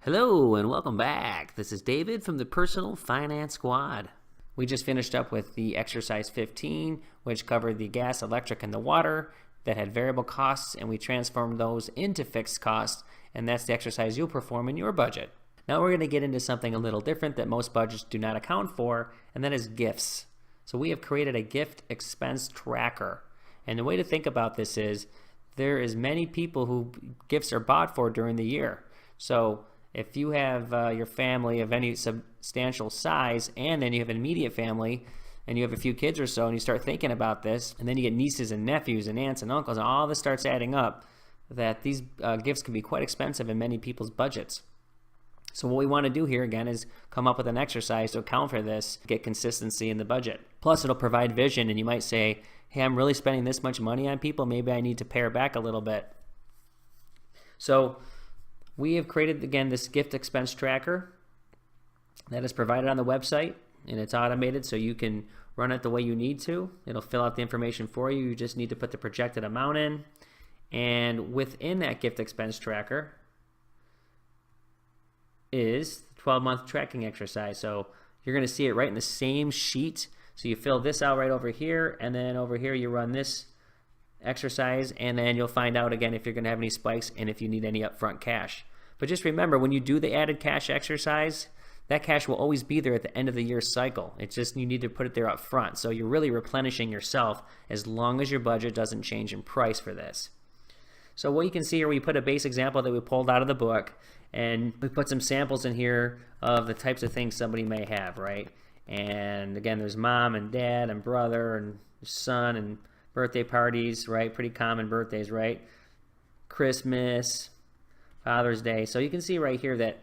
Hello and welcome back. This is David from the Personal Finance Squad. We just finished up with the exercise 15, which covered the gas, electric, and the water that had variable costs, and we transformed those into fixed costs, and that's the exercise you'll perform in your budget. Now we're going to get into something a little different that most budgets do not account for, and that is gifts. So we have created a gift expense tracker. And the way to think about this is there is many people who gifts are bought for during the year. So if you have your family of any substantial size, and then you have an immediate family, and you have a few kids or so, and you start thinking about this, and then you get nieces and nephews and aunts and uncles, and all this starts adding up, that these gifts can be quite expensive in many people's budgets. So what we want to do here, again, is come up with an exercise to account for this, get consistency in the budget. Plus, it'll provide vision, and you might say, hey, I'm really spending this much money on people. Maybe I need to pare back a little bit. So we have created, again, this gift expense tracker that is provided on the website, and it's automated so you can run it the way you need to. It'll fill out the information for you. You just need to put the projected amount in. And within that gift expense tracker is the 12-month tracking exercise. So you're going to see it right in the same sheet. So you fill this out right over here, and then over here you run this exercise, and then you'll find out again if you're going to have any spikes and if you need any upfront cash. But just remember, when you do the added cash exercise, that cash will always be there at the end of the year cycle. It's just you need to put it there up front. So you're really replenishing yourself as long as your budget doesn't change in price for this. So what you can see here, we put a base example that we pulled out of the book, and we put some samples in here of the types of things somebody may have, right? And again, there's mom and dad and brother and son and birthday parties, right? Pretty common birthdays, right? Christmas, Father's Day. So you can see right here that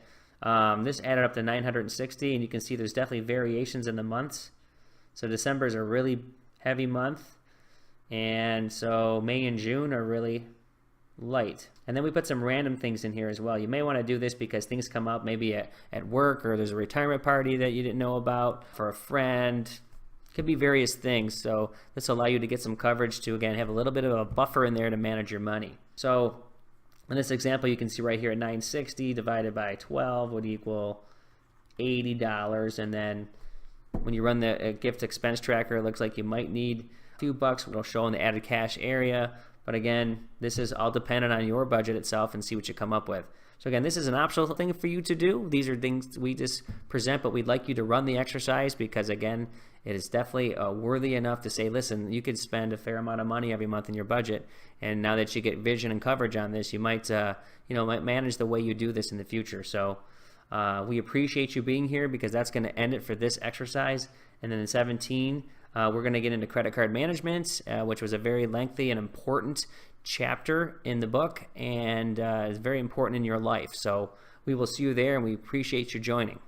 this added up to 960, and you can see there's definitely variations in the months. So December is a really heavy month, and so May and June are really light. And then we put some random things in here as well. You may want to do this because things come up maybe at work, or there's a retirement party that you didn't know about for a friend. Could be various things. So this will allow you to get some coverage to, again, have a little bit of a buffer in there to manage your money. So in this example, you can see right here, 960 divided by 12 would equal $80. And then when you run the gift expense tracker, it looks like you might need a few bucks. It'll show in the added cash area. But again, this is all dependent on your budget itself, and see what you come up with. So again, this is an optional thing for you to do. These are things we just present, but we'd like you to run the exercise because, again, it is definitely worthy enough to say, listen, you could spend a fair amount of money every month in your budget, and now that you get vision and coverage on this, you might might manage the way you do this in the future. So we appreciate you being here, because that's going to end it for this exercise. And then in 17, we're going to get into credit card management, which was a very lengthy and important chapter in the book, and is very important in your life. So we will see you there, and we appreciate you joining.